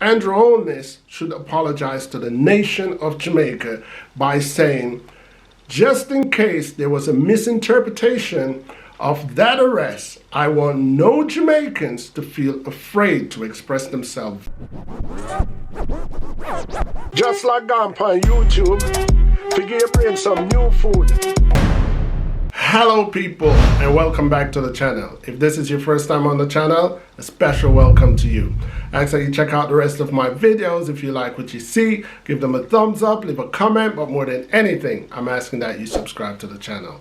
Andrew Holness should apologize to the nation of Jamaica by saying, just in case there was a misinterpretation of that arrest, I want no Jamaicans to feel afraid to express themselves. Just like gone on YouTube, figure your brain some new food. Hello people, and welcome back to the channel. If this is your first time on the channel, a special welcome to you. I ask that you check out the rest of my videos. If you like what you see, give them a thumbs up, leave a comment, but more than anything, I'm asking that you subscribe to the channel.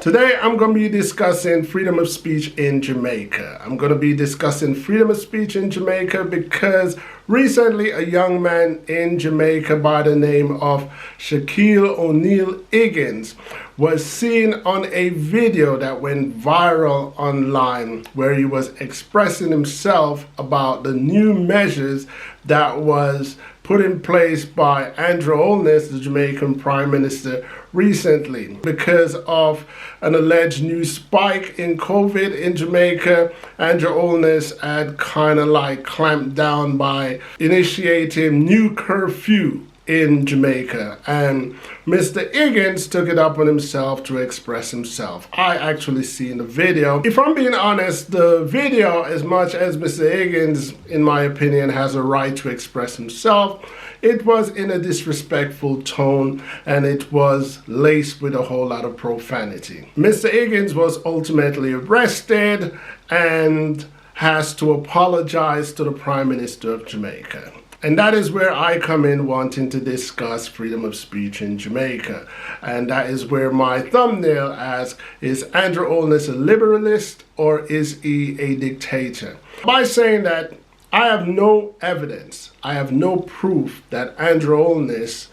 Today, I'm going to be discussing freedom of speech in Jamaica. I'm going to be discussing freedom of speech in Jamaica because recently a young man in Jamaica by the name of Shaquille O'Neal Higgins was seen on a video that went viral online where he was expressing himself about the new measures that was put in place by Andrew Holness, the Jamaican Prime Minister, recently. Because of an alleged new spike in COVID in Jamaica, Andrew Holness had kind of like clamped down by initiating new curfew in Jamaica, and Mr. Higgins took it up on himself to express himself. I actually seen the video. If I'm being honest, the video, as much as Mr. Higgins, in my opinion, has a right to express himself, it was in a disrespectful tone and it was laced with a whole lot of profanity. Mr. Higgins was ultimately arrested and has to apologize to the Prime Minister of Jamaica. And that is where I come in wanting to discuss freedom of speech in Jamaica. And that is where my thumbnail asks, is Andrew Holness a liberalist or is he a dictator? By saying that, I have no evidence, I have no proof that Andrew Holness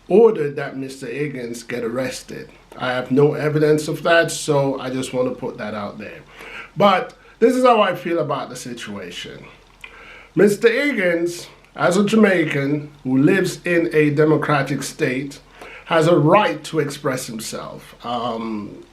ordered that Mr. Higgins get arrested. I have no evidence of that, so I just want to put that out there. But this is how I feel about the situation. Mr. Higgins, as a Jamaican who lives in a democratic state, has a right to express himself.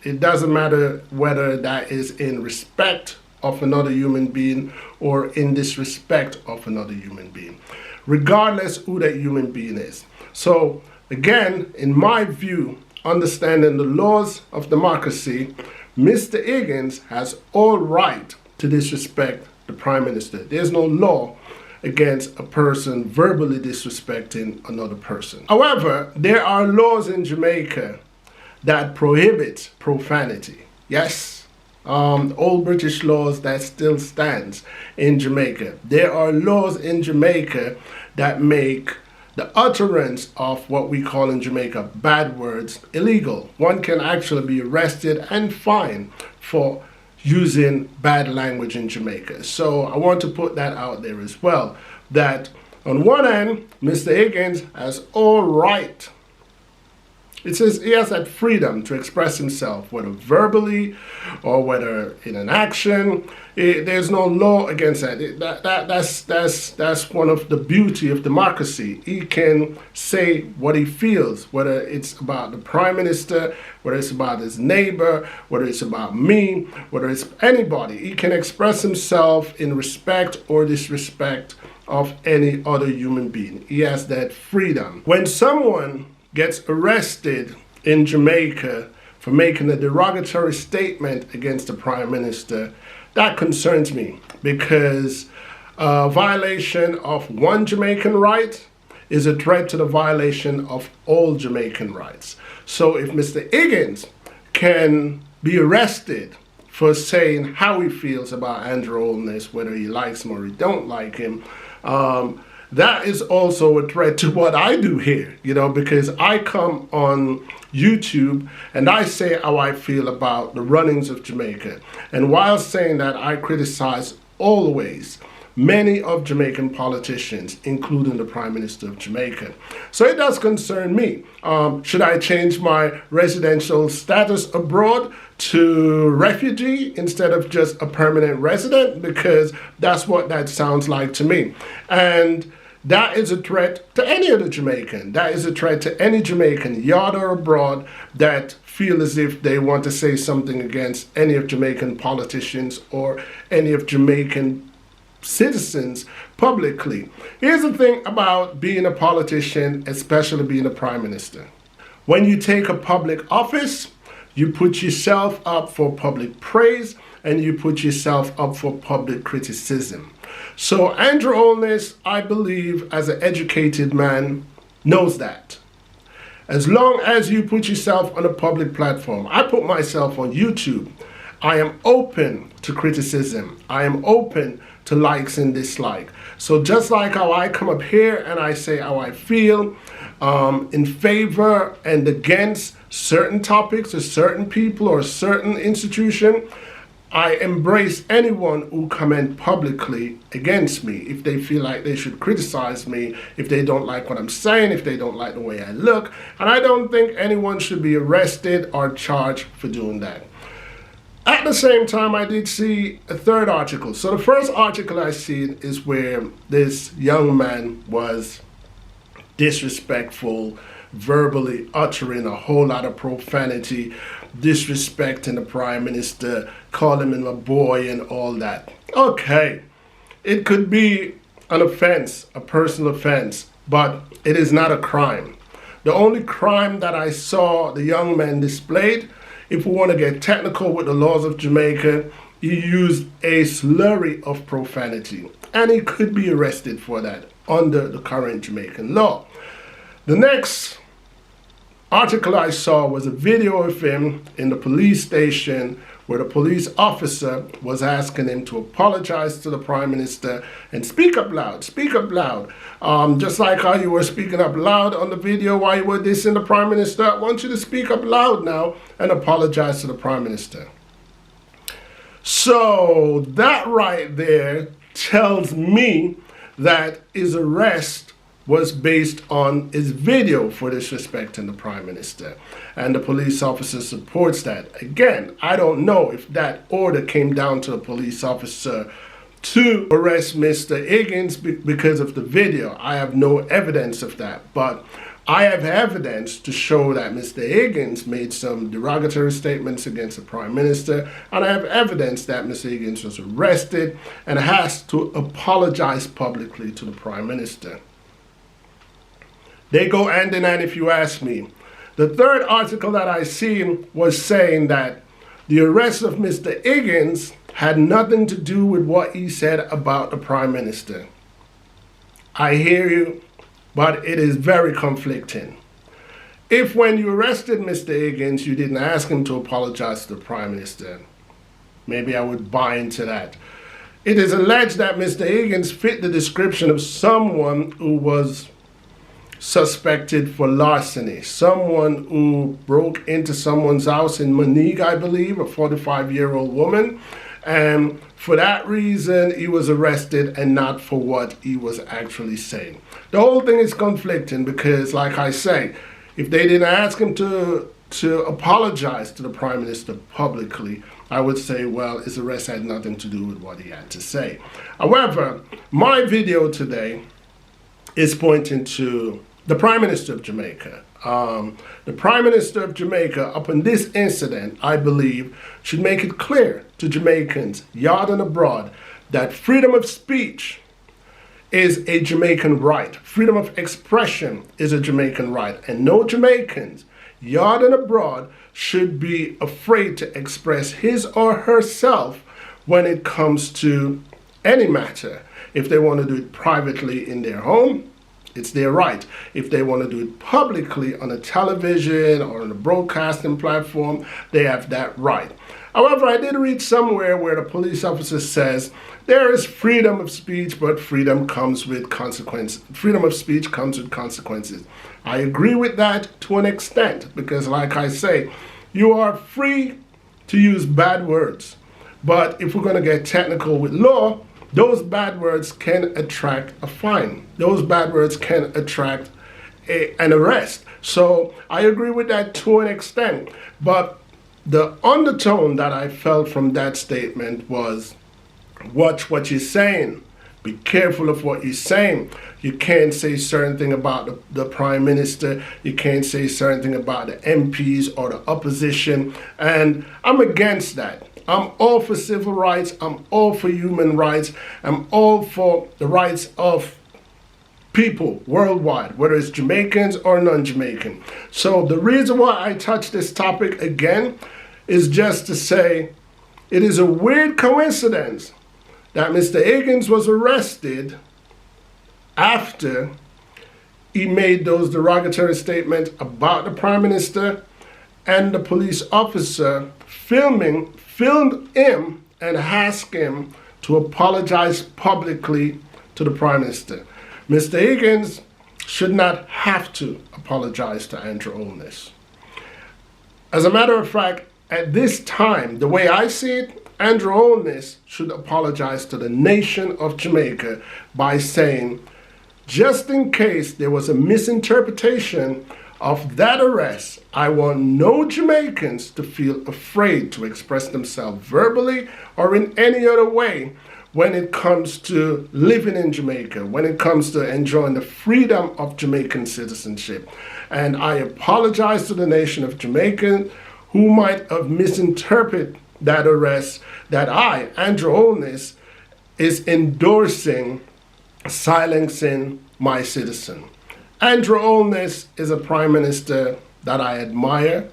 It doesn't matter whether that is in respect of another human being or in disrespect of another human being, regardless who that human being is. So again, in my view, understanding the laws of democracy, Mr. Higgins has all right to disrespect the Prime Minister. There's no law against a person verbally disrespecting another person. However, there are laws in Jamaica that prohibit profanity. Yes, old British laws that still stands in Jamaica. There are laws in Jamaica that make the utterance of what we call in Jamaica bad words illegal. One can actually be arrested and fined for using bad language in Jamaica. So I want to put that out there as well, that on one end, Mr. Higgins has all right. It says he has that freedom to express himself, whether verbally or whether in an action. There's no law against that. That's one of the beauty of democracy. He can say what he feels, whether it's about the Prime Minister, whether it's about his neighbor, whether it's about me, whether it's anybody. He can express himself in respect or disrespect of any other human being. He has that freedom. When someone gets arrested in Jamaica for making a derogatory statement against the Prime Minister, that concerns me, because a violation of one Jamaican right is a threat to the violation of all Jamaican rights. So if Mr. Higgins can be arrested for saying how he feels about Andrew Holness, whether he likes him or he don't like him, that is also a threat to what I do here, you know, because I come on YouTube and I say how I feel about the runnings of Jamaica. And while saying that, I criticize always many of Jamaican politicians, including the Prime Minister of Jamaica. So it does concern me. Should I change my residential status abroad to refugee instead of just a permanent resident? Because that's what that sounds like to me. And that is a threat to any other Jamaican. That is a threat to any Jamaican, yard or abroad, that feel as if they want to say something against any of Jamaican politicians or any of Jamaican citizens, publicly. Here's the thing about being a politician, especially being a prime minister. When you take a public office, you put yourself up for public praise and you put yourself up for public criticism. So Andrew Holness, I believe, as an educated man, knows that. As long as you put yourself on a public platform, I put myself on YouTube, I am open to criticism. I am open to likes and dislikes. So just like how I come up here and I say how I feel in favor and against certain topics or certain people or a certain institution, I embrace anyone who comment publicly against me if they feel like they should criticize me, if they don't like what I'm saying, if they don't like the way I look. And I don't think anyone should be arrested or charged for doing that. At the same time, I did see a third article. So the first article I seen is where this young man was disrespectful, verbally uttering a whole lot of profanity, disrespecting the prime minister, calling him a boy and all that. Okay, it could be an offense, a personal offense, but it is not a crime. The only crime that I saw the young man displayed, if we want to get technical with the laws of Jamaica, he used a slurry of profanity, and he could be arrested for that under the current Jamaican law. The next article I saw was a video of him in the police station where the police officer was asking him to apologize to the prime minister and speak up loud, speak up loud. Just like how you were speaking up loud on the video while you were dissing the prime minister, I want you to speak up loud now and apologize to the prime minister. So that right there tells me that his arrest was based on his video for disrespecting the prime minister, and the police officer supports that. Again, I don't know if that order came down to the police officer to arrest Mr. Higgins because of the video. I have no evidence of that, but I have evidence to show that Mr. Higgins made some derogatory statements against the prime minister, and I have evidence that Mr. Higgins was arrested and has to apologize publicly to the prime minister. They go hand in hand if you ask me. The third article that I seen was saying that the arrest of Mr. Higgins had nothing to do with what he said about the prime minister. I hear you, but it is very conflicting. If when you arrested Mr. Higgins, you didn't ask him to apologize to the prime minister, maybe I would buy into that. It is alleged that Mr. Higgins fit the description of someone who was suspected for larceny, someone who broke into someone's house in Monique, I believe, a 45-year-old woman, and for that reason he was arrested and not for what he was actually saying. The whole thing is conflicting because, like I say, if they didn't ask him to apologize to the prime minister publicly, I would say, well, his arrest had nothing to do with what he had to say. However, my video today is pointing to the Prime Minister of Jamaica. The Prime Minister of Jamaica, upon this incident, I believe, should make it clear to Jamaicans, yard and abroad, that freedom of speech is a Jamaican right. Freedom of expression is a Jamaican right. And no Jamaicans, yard and abroad, should be afraid to express his or herself when it comes to any matter. If they want to do it privately in their home, it's their right. If they want to do it publicly on a television or on a broadcasting platform, they have that right. However, I did read somewhere where the police officer says there is freedom of speech, but freedom comes with consequences. Freedom of speech comes with consequences. I agree with that to an extent because, like I say, you are free to use bad words. But if we're going to get technical with law, those bad words can attract a fine. Those bad words can attract an arrest. So I agree with that to an extent. But the undertone that I felt from that statement was, watch what you're saying. Be careful of what you're saying. You can't say certain thing about the prime minister. You can't say certain thing about the MPs or the opposition. And I'm against that. I'm all for civil rights. I'm all for human rights. I'm all for the rights of people worldwide, whether it's Jamaicans or non-Jamaican. So the reason why I touch this topic again is just to say it is a weird coincidence that Mr. Higgins was arrested after he made those derogatory statements about the Prime Minister, and the police officer filmed him and asked him to apologize publicly to the Prime Minister. Mr. Higgins should not have to apologize to Andrew Holness. As a matter of fact, at this time, the way I see it, Andrew Holness should apologize to the nation of Jamaica by saying, just in case there was a misinterpretation of that arrest, I want no Jamaicans to feel afraid to express themselves verbally or in any other way when it comes to living in Jamaica, when it comes to enjoying the freedom of Jamaican citizenship. And I apologize to the nation of Jamaica who might have misinterpreted that arrest, that I, Andrew Holness, is endorsing silencing my citizen. Andrew Holness is a Prime Minister that I admire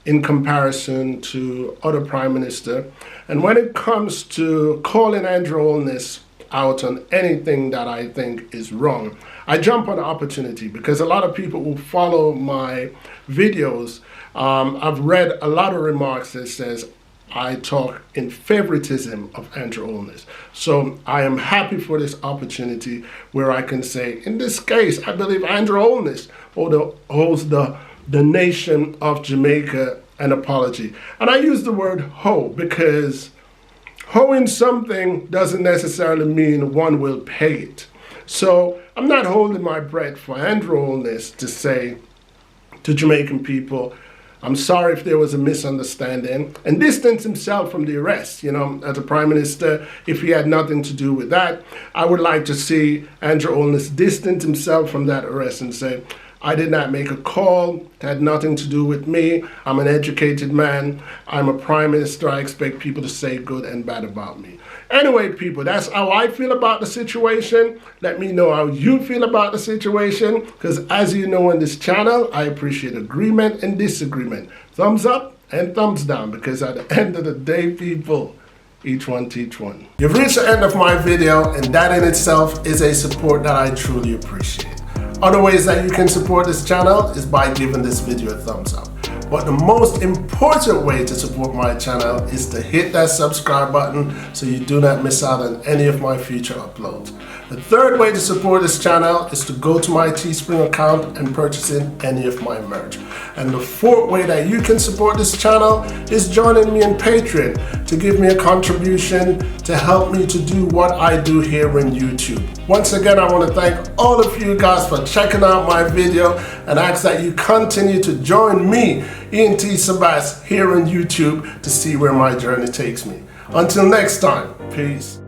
in comparison to other Prime Ministers. And when it comes to calling Andrew Holness out on anything that I think is wrong, I jump on the opportunity because a lot of people who follow my videos, I've read a lot of remarks that says I talk in favoritism of Andrew Holness. So I am happy for this opportunity where I can say, in this case, I believe Andrew Holness owes the nation of Jamaica an apology. And I use the word hoe because hoeing something doesn't necessarily mean one will pay it. So I'm not holding my breath for Andrew Holness to say to Jamaican people, I'm sorry if there was a misunderstanding, and distance himself from the arrest. You know, as a Prime Minister, if he had nothing to do with that, I would like to see Andrew Holness distance himself from that arrest and say, I did not make a call, it had nothing to do with me, I'm an educated man, I'm a Prime Minister, I expect people to say good and bad about me. Anyway, people, that's how I feel about the situation. Let me know how you feel about the situation, because as you know on this channel, I appreciate agreement and disagreement. Thumbs up and thumbs down, because at the end of the day, people, each one teach one. You've reached the end of my video, and that in itself is a support that I truly appreciate. Other ways that you can support this channel is by giving this video a thumbs up. But the most important way to support my channel is to hit that subscribe button so you do not miss out on any of my future uploads. The third way to support this channel is to go to my Teespring account and purchase any of my merch. And the fourth way that you can support this channel is joining me in Patreon to give me a contribution to help me to do what I do here on YouTube. Once again, I want to thank all of you guys for checking out my video and ask that you continue to join me, ENT Sabas, here on YouTube to see where my journey takes me. Until next time, peace.